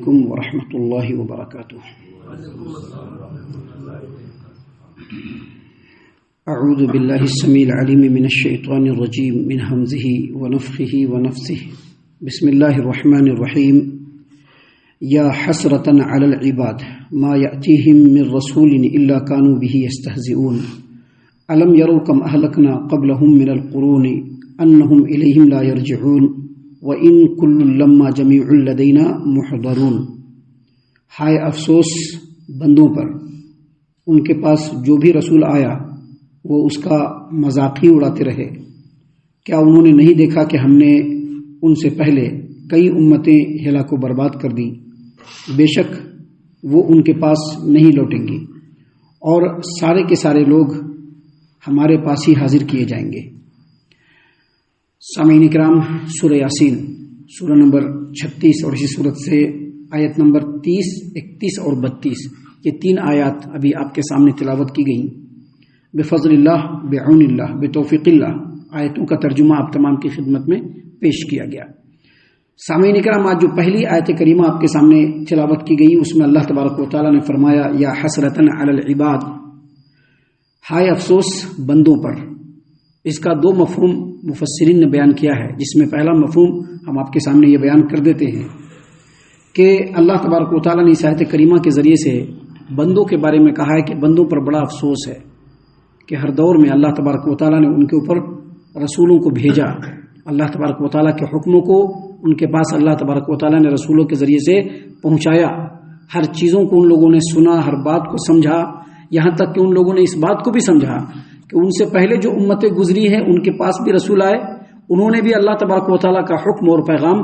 علیکم ورحمۃ اللہ وبرکاتہ۔ اعوذ باللہ السمیع العلیم من الشیطان الرجیم من ہمزہ ونفخہ ونفثہ۔ بسم اللہ الرحمن الرحیم۔ یا حسرۃ علی العباد ما یأتیہم من رسول الا کانوا بہ یستہزئون الم یروا کم اہلکنا قبلہم من القرون انہم الیہم لا یرجعون وَإِن كُلٌّ لَمَّا جَمِيعٌ لَدَيْنَا مُحْضَرُونَ۔ ہائے افسوس بندوں پر، ان کے پاس جو بھی رسول آیا وہ اس کا مذاق ہی اڑاتے رہے۔ کیا انہوں نے نہیں دیکھا کہ ہم نے ان سے پہلے کئی امتیں ہلاک و برباد کر دیں؟ بے شک وہ ان کے پاس نہیں لوٹیں گی اور سارے کے سارے لوگ ہمارے پاس ہی حاضر کیے جائیں گے۔ سامعین کرام، سورہ یاسین سورہ نمبر 36 اور اسی صورت سے آیت نمبر 30، 31 اور 32، یہ تین آیات ابھی آپ کے سامنے تلاوت کی گئیں۔ بفضل اللہ، بعون اللہ، بتوفیق اللہ، آیتوں کا ترجمہ آپ تمام کی خدمت میں پیش کیا گیا۔ سامعین کرام، آج جو پہلی آیت کریمہ آپ کے سامنے تلاوت کی گئی اس میں اللہ تبارک و تعالیٰ نے فرمایا یا حسرتن علی العباد، ہائے افسوس بندوں پر۔ اس کا دو مفہوم مفسرین نے بیان کیا ہے، جس میں پہلا مفہوم ہم آپ کے سامنے یہ بیان کر دیتے ہیں کہ اللہ تبارک و تعالیٰ نے اس آیت کریمہ کے ذریعے سے بندوں کے بارے میں کہا ہے کہ بندوں پر بڑا افسوس ہے کہ ہر دور میں اللہ تبارک و تعالیٰ نے ان کے اوپر رسولوں کو بھیجا، اللہ تبارک و تعالیٰ کے حکموں کو ان کے پاس اللہ تبارک و تعالیٰ نے رسولوں کے ذریعے سے پہنچایا، ہر چیزوں کو ان لوگوں نے سنا، ہر بات کو سمجھا، یہاں تک کہ ان لوگوں نے اس بات کو بھی سمجھا کہ ان سے پہلے جو امتیں گزری ہیں ان کے پاس بھی رسول آئے، انہوں نے بھی اللہ تبارک و تعالیٰ کا حکم اور پیغام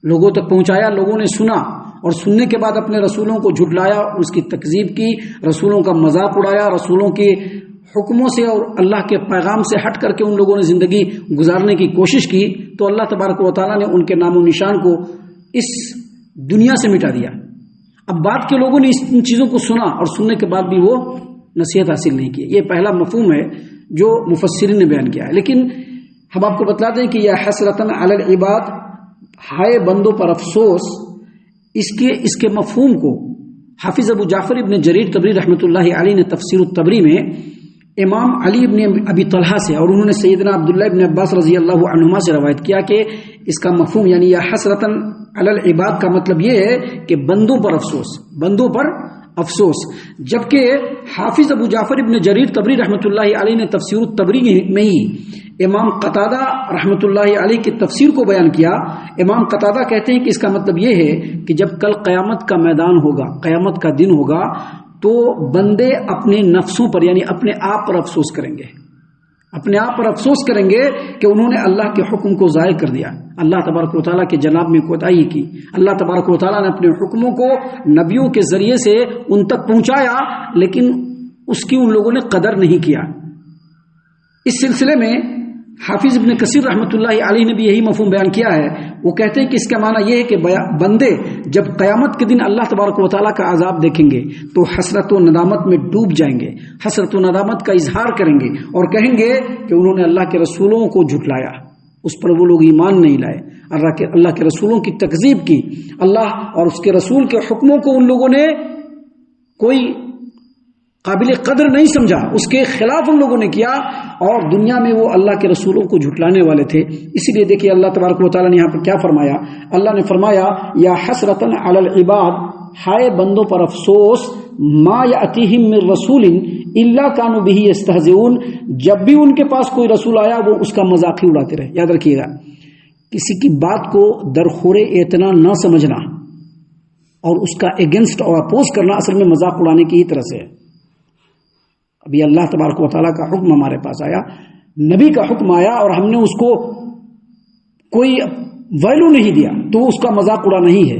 لوگوں تک پہنچایا، لوگوں نے سنا اور سننے کے بعد اپنے رسولوں کو جھٹلایا، اس کی تکذیب کی، رسولوں کا مذاق اڑایا، رسولوں کے حکموں سے اور اللہ کے پیغام سے ہٹ کر کے ان لوگوں نے زندگی گزارنے کی کوشش کی، تو اللہ تبارک و تعالیٰ نے ان کے نام و نشان کو اس دنیا سے مٹا دیا۔ اب بعد کے لوگوں نے ان چیزوں کو سنا اور سننے کے بعد بھی وہ نصیحت حاصل نہیں کی۔ یہ پہلا مفہوم ہے جو مفسرین نے بیان کیا ہے، لیکن ہم آپ کو بتلا دیں کہ یہ حسرتن علی العباد، ہائے بندوں پر افسوس، اس کے مفہوم کو حافظ ابو جعفر ابن جریر طبری رحمۃ اللہ علیہ نے تفسیر الطبری میں امام علی ابن ابی طلحہ سے اور انہوں نے سیدنا عبداللہ ابن عباس رضی اللہ عنہما سے روایت کیا کہ اس کا مفہوم یعنی یہ حسرتن علی العباد کا مطلب یہ ہے کہ بندوں پر افسوس، بندوں پر افسوس۔ جبکہ حافظ ابو جعفر ابن جریر طبری رحمۃ اللہ علیہ نے تفسیر الطبری میں ہی امام قتادہ رحمۃ اللہ علیہ کی تفسیر کو بیان کیا۔ امام قتادہ کہتے ہیں کہ اس کا مطلب یہ ہے کہ جب کل قیامت کا میدان ہوگا، قیامت کا دن ہوگا، تو بندے اپنے نفسوں پر یعنی اپنے آپ پر افسوس کریں گے، اپنے آپ پر افسوس کریں گے کہ انہوں نے اللہ کے حکم کو ضائع کر دیا، اللہ تبارک و تعالیٰ کے جناب میں کوتاہی کی، اللہ تبارک و تعالیٰ نے اپنے حکموں کو نبیوں کے ذریعے سے ان تک پہنچایا لیکن اس کی ان لوگوں نے قدر نہیں کیا۔ اس سلسلے میں حافظ ابن کثیر رحمۃ اللہ علیہ نے بھی یہی مفہوم بیان کیا ہے۔ وہ کہتے ہیں کہ اس کا معنی یہ ہے کہ بندے جب قیامت کے دن اللہ تبارک و تعالیٰ کا عذاب دیکھیں گے تو حسرت و ندامت میں ڈوب جائیں گے، حسرت و ندامت کا اظہار کریں گے اور کہیں گے کہ انہوں نے اللہ کے رسولوں کو جھٹلایا، اس پر وہ لوگ ایمان نہیں لائے، اللہ کے رسولوں کی تکذیب کی، اللہ اور اس کے رسول کے حکموں کو ان لوگوں نے کوئی قابل قدر نہیں سمجھا، اس کے خلاف ان لوگوں نے کیا اور دنیا میں وہ اللہ کے رسولوں کو جھٹلانے والے تھے۔ اسی لیے دیکھیے اللہ تبارک و تعالیٰ نے یہاں پر کیا فرمایا، اللہ نے فرمایا یا حسرتن علی العباد، ہائے بندوں پر افسوس، ما یأتیہم من رسول الا کانوا بہ یستہزئون، جب بھی ان کے پاس کوئی رسول آیا وہ اس کا مذاق ہی اڑاتے رہے۔ یاد رکھیے گا، کسی کی بات کو درخور اعتنا نہ سمجھنا اور اس کا اگینسٹ اور اپوز کرنا اصل میں مذاق اڑانے کی ہی طرح سے ہے۔ ابھی اللہ تبارک و تعالیٰ کا حکم ہمارے پاس آیا، نبی کا حکم آیا اور ہم نے اس کو کوئی ویلو نہیں دیا تو اس کا مذاق اڑا نہیں ہے۔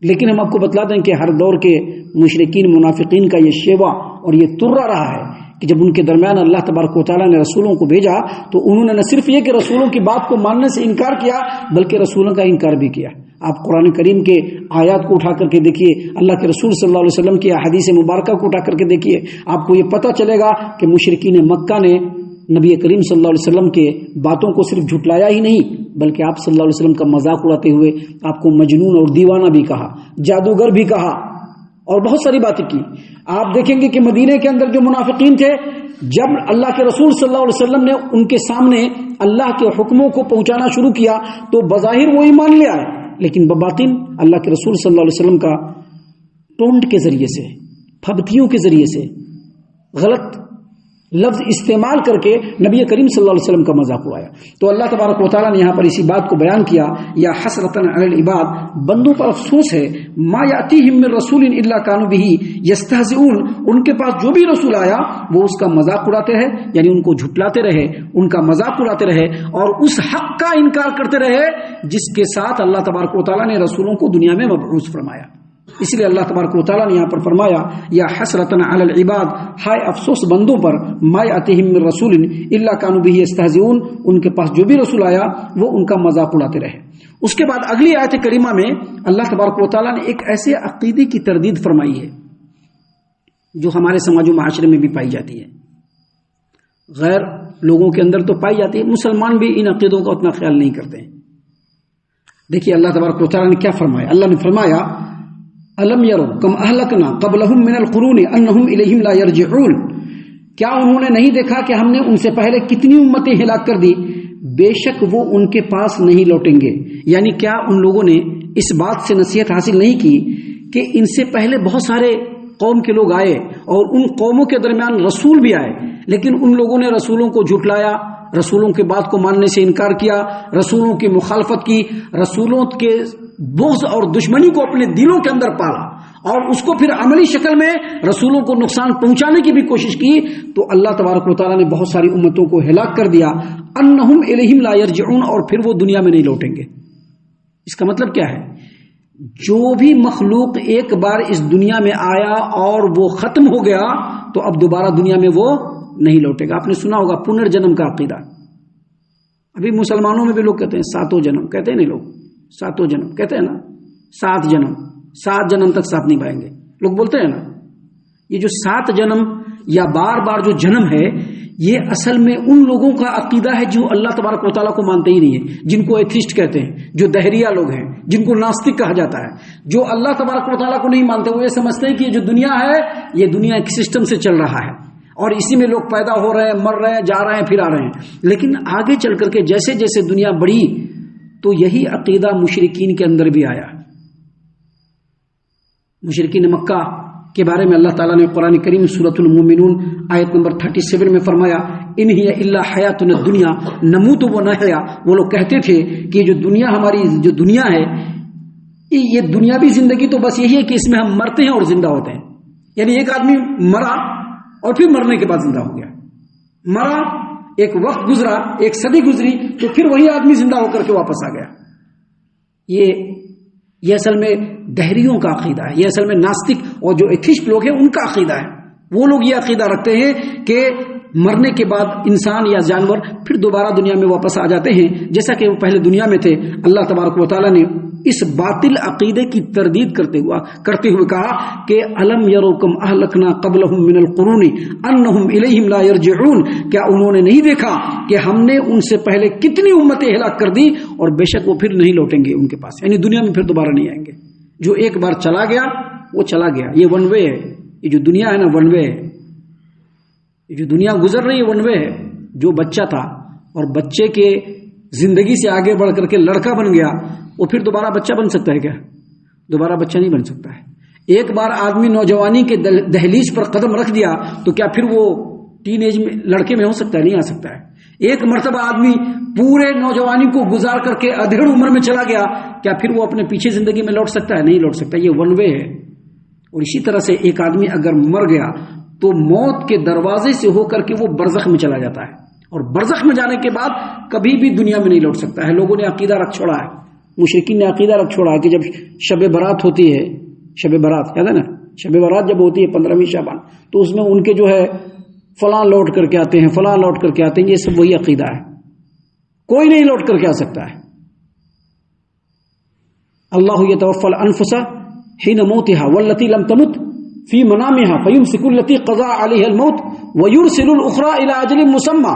لیکن ہم آپ کو بتلا دیں کہ ہر دور کے مشرکین منافقین کا یہ شیوا اور یہ ترا رہا ہے کہ جب ان کے درمیان اللہ تبارک و تعالیٰ نے رسولوں کو بھیجا تو انہوں نے نہ صرف یہ کہ رسولوں کی بات کو ماننے سے انکار کیا بلکہ رسولوں کا انکار بھی کیا۔ آپ قرآن کریم کے آیات کو اٹھا کر کے دیکھیے، اللہ کے رسول صلی اللہ علیہ وسلم کی احادیث مبارکہ کو اٹھا کر کے دیکھیے، آپ کو یہ پتہ چلے گا کہ مشرکین مکہ نے نبی کریم صلی اللہ علیہ وسلم کے باتوں کو صرف جھٹلایا ہی نہیں بلکہ آپ صلی اللہ علیہ وسلم کا مذاق اڑاتے ہوئے آپ کو مجنون اور دیوانہ بھی کہا، جادوگر بھی کہا اور بہت ساری باتیں کی۔ آپ دیکھیں گے کہ مدینے کے اندر جو منافقین تھے، جب اللہ کے رسول صلی اللہ علیہ وسلم نے ان کے سامنے اللہ کے حکموں کو پہنچانا شروع کیا تو بظاہر وہ ایمان لے آئے، لیکن بباطن اللہ کے رسول صلی اللہ علیہ وسلم کا ٹونٹ کے ذریعے سے، پھبتیوں کے ذریعے سے، غلط لفظ استعمال کر کے نبی کریم صلی اللہ علیہ وسلم کا مذاق اڑایا۔ تو اللہ تبارک و تعالیٰ نے یہاں پر اسی بات کو بیان کیا، یا حسرتن علی العباد، بندوں پر افسوس ہے، ما یاتیہم من رسول الا کانوا بہ یستہزئون، ان کے پاس جو بھی رسول آیا وہ اس کا مذاق اڑاتے رہے، یعنی ان کو جھٹلاتے رہے، ان کا مذاق اڑاتے رہے اور اس حق کا انکار کرتے رہے جس کے ساتھ اللہ تبارک و تعالیٰ نے رسولوں کو دنیا میں مبعوث فرمایا۔ اس لیے اللہ تبارک و تعالیٰ نے یہاں پر فرمایا، یا حسرتن علی العباد، ہائے افسوس بندوں پر، ما یاتیہم من رسول الا کانوا بہ یستہزئون، ان کے پاس جو بھی رسول آیا وہ ان کا مذاق اڑاتے رہے۔ اس کے بعد اگلی آیت کریمہ میں اللہ تبارک و تعالیٰ نے ایک ایسے عقیدے کی تردید فرمائی ہے جو ہمارے سماج و معاشرے میں بھی پائی جاتی ہے، غیر لوگوں کے اندر تو پائی جاتی ہے، مسلمان بھی ان عقیدوں کا اتنا خیال نہیں کرتے ہیں۔ دیکھیے اللہ تبارک و تعالیٰ نے کیا فرمایا، اللہ نے فرمایا، الم یروا کم اہلکنا قبلہم من القرون انہم الیہم لا یرجعون، کیا انہوں نے نہیں دیکھا کہ ہم نے ان سے پہلے کتنی امتیں ہلاک کر دی، بے شک وہ ان کے پاس نہیں لوٹیں گے۔ یعنی کیا ان لوگوں نے اس بات سے نصیحت حاصل نہیں کی کہ ان سے پہلے بہت سارے قوم کے لوگ آئے اور ان قوموں کے درمیان رسول بھی آئے، لیکن ان لوگوں نے رسولوں کو جھٹلایا، رسولوں کے بات کو ماننے سے انکار کیا، رسولوں کی مخالفت کی، رسولوں کے بغض اور دشمنی کو اپنے دلوں کے اندر پالا اور اس کو پھر عملی شکل میں رسولوں کو نقصان پہنچانے کی بھی کوشش کی، تو اللہ تبارک و تعالیٰ نے بہت ساری امتوں کو ہلاک کر دیا۔ انہم الیہم لا یرجعون، اور پھر وہ دنیا میں نہیں لوٹیں گے۔ اس کا مطلب کیا ہے؟ جو بھی مخلوق ایک بار اس دنیا میں آیا اور وہ ختم ہو گیا تو اب دوبارہ دنیا میں وہ نہیں لوٹے گا۔ آپ نے سنا ہوگا پنرجنم کا عقیدہ، ابھی مسلمانوں میں بھی لوگ کہتے ہیں ساتوں جنم، کہتے ہیں نہیں لوگ ساتوں جنم، کہتے ہیں نا 7 جنم، 7 جنم تک ساتھ نہیں پائیں گے، لوگ بولتے ہیں نا۔ یہ جو 7 جنم یا بار بار جو جنم ہے، یہ اصل میں ان لوگوں کا عقیدہ ہے جو اللہ تبارک و تعالیٰ کو مانتے ہی نہیں ہے، جن کو ایتھیسٹ کہتے ہیں، جو دہریہ لوگ ہیں، جن کو ناستک کہا جاتا ہے، جو اللہ تبارک و تعالیٰ کو نہیں مانتے۔ وہ یہ سمجھتے ہیں کہ یہ جو دنیا ہے یہ دنیا ایک سسٹم سے چل رہا ہے اور اسی میں لوگ پیدا ہو رہے ہیں، مر رہے ہیں، جا رہے ہیں، پھر آ رہے ہیں۔ لیکن آگے چل کر کے جیسے جیسے دنیا بڑھی تو یہی عقیدہ مشرکین کے اندر بھی آیا۔ مشرکین مکہ کے بارے میں اللہ تعالیٰ نے قرآن کریم سورۃ المومنون آیت نمبر 37 میں فرمایا، ان ہی الا حیاتنا الدنیا نموت و نحیا۔ وہ لوگ کہتے تھے کہ جو دنیا ہماری جو دنیا ہے، یہ دنیاوی زندگی تو بس یہی ہے کہ اس میں ہم مرتے ہیں اور زندہ ہوتے ہیں۔ یعنی ایک آدمی مرا اور پھر مرنے کے بعد زندہ ہو گیا، مرا، ایک وقت گزرا، ایک صدی گزری، تو پھر وہی آدمی زندہ ہو کر کے واپس آ گیا۔ یہ اصل میں دہریوں کا عقیدہ ہے، یہ اصل میں ناستک اور جو ایتھیسٹ لوگ ہیں ان کا عقیدہ ہے۔ وہ لوگ یہ عقیدہ رکھتے ہیں کہ مرنے کے بعد انسان یا جانور پھر دوبارہ دنیا میں واپس آ جاتے ہیں جیسا کہ وہ پہلے دنیا میں تھے۔ اللہ تبارک و تعالیٰ نے اس باطل عقیدے کی تردید کرتے ہوئے کہا کہ الم یروکم اہلکنا قبلہم من القرون انہم الیہم لا یرجعون، کیا انہوں نے نہیں دیکھا کہ ہم نے ان سے پہلے کتنی امتیں ہلاک کر دی اور بے شک وہ پھر نہیں لوٹیں گے ان کے پاس، یعنی دنیا میں پھر دوبارہ نہیں آئیں گے۔ جو ایک بار چلا گیا وہ چلا گیا، یہ ون وے ہے۔ یہ جو دنیا ہے نا ون وے ہے، یہ جو دنیا گزر رہی ہے ون وے ہے۔ جو بچہ تھا اور بچے کے زندگی سے آگے بڑھ کر کے لڑکا بن گیا، وہ پھر دوبارہ بچہ بن سکتا ہے کیا؟ دوبارہ بچہ نہیں بن سکتا ہے۔ ایک بار آدمی نوجوانی کے دہلیز پر قدم رکھ دیا تو کیا پھر وہ ٹین ایج میں لڑکے میں ہو سکتا ہے؟ نہیں آ سکتا ہے۔ ایک مرتبہ آدمی پورے نوجوانی کو گزار کر کے ادھیڑ عمر میں چلا گیا، کیا پھر وہ اپنے پیچھے زندگی میں لوٹ سکتا ہے؟ نہیں لوٹ سکتا، یہ ون وے ہے۔ اور اسی طرح سے ایک آدمی اگر مر گیا تو موت کے دروازے سے ہو کر کے وہ برزخ میں چلا جاتا ہے، اور برزخ میں جانے کے بعد کبھی بھی دنیا میں نہیں لوٹ سکتا ہے۔ لوگوں نے عقیدہ رکھ چھوڑا ہے، مشرکین نے عقیدہ رکھ چھوڑا ہے کہ جب شب برات ہوتی ہے، شب برات یاد ہے نا، شب برات جب ہوتی ہے 15ویں شعبان، تو اس میں ان کے جو ہے فلاں لوٹ کر کے آتے ہیں، فلاں لوٹ کر کے آتے ہیں۔ یہ سب وہی عقیدہ ہے، کوئی نہیں لوٹ کر کے آ سکتا ہے۔ اللہ یتوفی الانفس حین موتها والتی لم تمت فی منامہا فیمسک التی قضا علیہ الموت ویرسل الاخری الی اجل مسمى.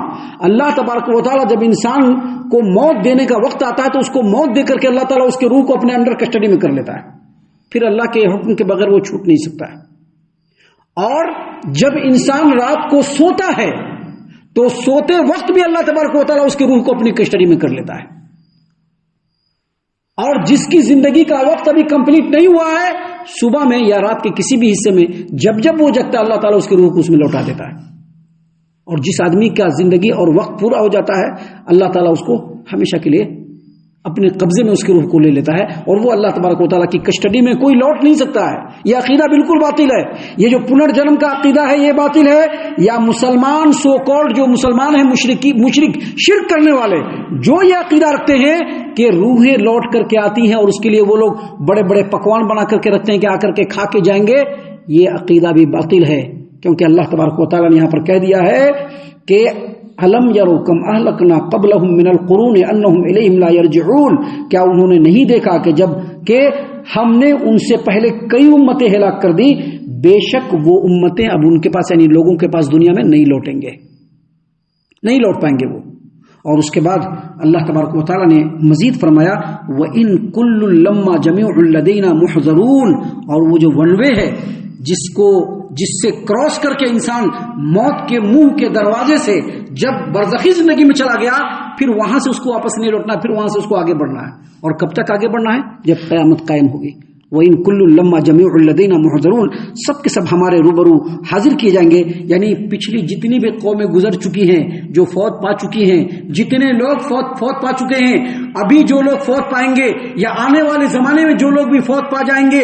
اللہ تبارک و تعالیٰ جب انسان کو موت دینے کا وقت آتا ہے تو اس کو موت دے کر کے اللہ تعالیٰ اس کے روح کو اپنے انڈر کسٹڈی میں کر لیتا ہے، پھر اللہ کے حکم کے بغیر وہ چھوٹ نہیں سکتا ہے. اور جب انسان رات کو سوتا ہے تو سوتے وقت بھی اللہ تبارک و تعالیٰ اس کے روح کو اپنی کسٹڈی میں کر لیتا ہے. اور جس کی زندگی کا وقت ابھی کمپلیٹ نہیں ہوا ہے، صبح میں یا رات کے کسی بھی حصے میں جب وہ جگتا ہے اللہ تعالیٰ اس کے روح کو اس میں لوٹا دیتا ہے. اور جس آدمی کا زندگی اور وقت پورا ہو جاتا ہے اللہ تعالیٰ اس کو ہمیشہ کے لیے اپنے قبضے میں اس کے روح کو لے لیتا ہے، اور وہ اللہ تبارک و تعالیٰ کی کسٹڈی میں کوئی لوٹ نہیں سکتا ہے. یہ عقیدہ بالکل باطل ہے. یہ جو پنرجنم کا عقیدہ ہے یہ باطل ہے. یا مسلمان سو کالڈ جو مسلمان ہیں مشرک شرک کرنے والے جو یہ عقیدہ رکھتے ہیں کہ روحیں لوٹ کر کے آتی ہیں اور اس کے لیے وہ لوگ بڑے بڑے پکوان بنا کر کے رکھتے ہیں کہ آ کر کے کھا کے جائیں گے، یہ عقیدہ بھی باطل ہے. کیونکہ اللہ تبارک و تعالیٰ نے یہاں پر کہہ دیا ہے کہ الم یروا کم اہلکنا قبلہم من القرون انہم الیہم لا یرجعون. کیا انہوں نے نہیں دیکھا کہ جب کہ ہم نے ان سے پہلے کئی امتیں ہلاک کر دی، بے شک وہ امتیں اب ان کے پاس یعنی لوگوں کے پاس دنیا میں نہیں لوٹیں گے، نہیں لوٹ پائیں گے وہ. اور اس کے بعد اللہ تبارک و تعالیٰ نے مزید فرمایا وَإِن كُلٌّ لَمَّا جَمِيعٌ لَدَيْنَا مُحْضَرُونَ. اور وہ جو ون وے ہے جس سے کراس کر کے انسان موت کے منہ کے دروازے سے جب برزخی زندگی میں چلا گیا پھر وہاں سے اس کو واپس نہیں لوٹنا، پھر وہاں سے اس کو آگے بڑھنا ہے. اور کب تک آگے بڑھنا ہے؟ جب قیامت قائم ہوگی. وَإِن كُلٌّ لَمَّا جَمِيعٌ لَدَيْنَا مُحْضَرُونَ. سب کے سب ہمارے روبرو حاضر کیے جائیں گے. یعنی پچھلی جتنی بھی قومیں گزر چکی ہیں، جو فوت پا چکی ہیں، جتنے لوگ فوت پا چکے ہیں، ابھی جو لوگ فوت پائیں گے یا آنے والے زمانے میں جو لوگ بھی فوت پا جائیں گے،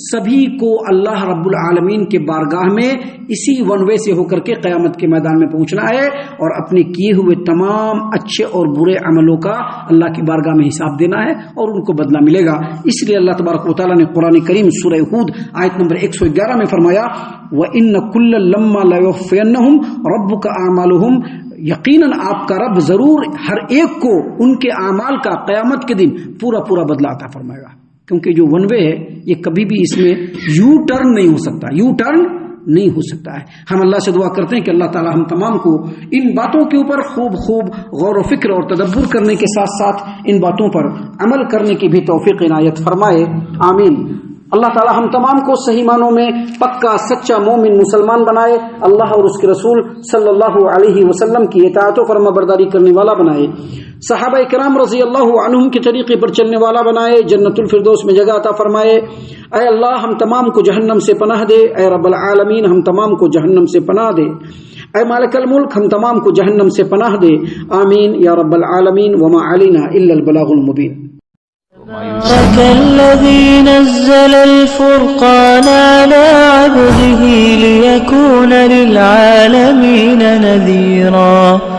سبھی کو اللہ رب العالمین کے بارگاہ میں اسی ون وے سے ہو کر کے قیامت کے میدان میں پہنچنا ہے اور اپنے کیے ہوئے تمام اچھے اور برے عملوں کا اللہ کی بارگاہ میں حساب دینا ہے اور ان کو بدلہ ملے گا. اس لیے اللہ تبارک و تعالیٰ نے قرآن کریم سورہ ہود آیت نمبر 111 میں فرمایا وَإِنَّ كُلًّا لَمَّا لَيُوَفِّيَنَّهُمْ رَبُّكَ أَعْمَالَهُمْ. یقیناً آپ کا رب ضرور ہر ایک کو ان کے اعمال کا قیامت کے دن پورا بدلہ عطا فرمائے گا. کیونکہ جو ون وے ہے یہ کبھی بھی اس میں یو ٹرن نہیں ہو سکتا، یو ٹرن نہیں ہو سکتا ہے. ہم اللہ سے دعا کرتے ہیں کہ اللہ تعالی ہم تمام کو ان باتوں کے اوپر خوب غور و فکر اور تدبر کرنے کے ساتھ ساتھ ان باتوں پر عمل کرنے کی بھی توفیق عنایت فرمائے. آمین. اللہ تعالی ہم تمام کو صحیح معنوں میں پکا سچا مومن مسلمان بنائے، اللہ اور اس کے رسول صلی اللہ علیہ وسلم کی اطاعت و فرما برداری کرنے والا بنائے، صحابہ کرام رضی اللہ عنہم کے طریقے پر چلنے والا بنائے، جنت الفردوس میں جگہ عطا فرمائے. اے اللہ ہم تمام کو جہنم سے پناہ دے. اے رب العالمین ہم تمام کو جہنم سے پناہ دے. اے مالک الملک ہم تمام کو جہنم سے پناہ دے. آمین یا رب العالمین. وما علینا الا البلاغ المبین. تبارك الذي نزل الفرقان على عبده ليكون للعالمين نذيرا.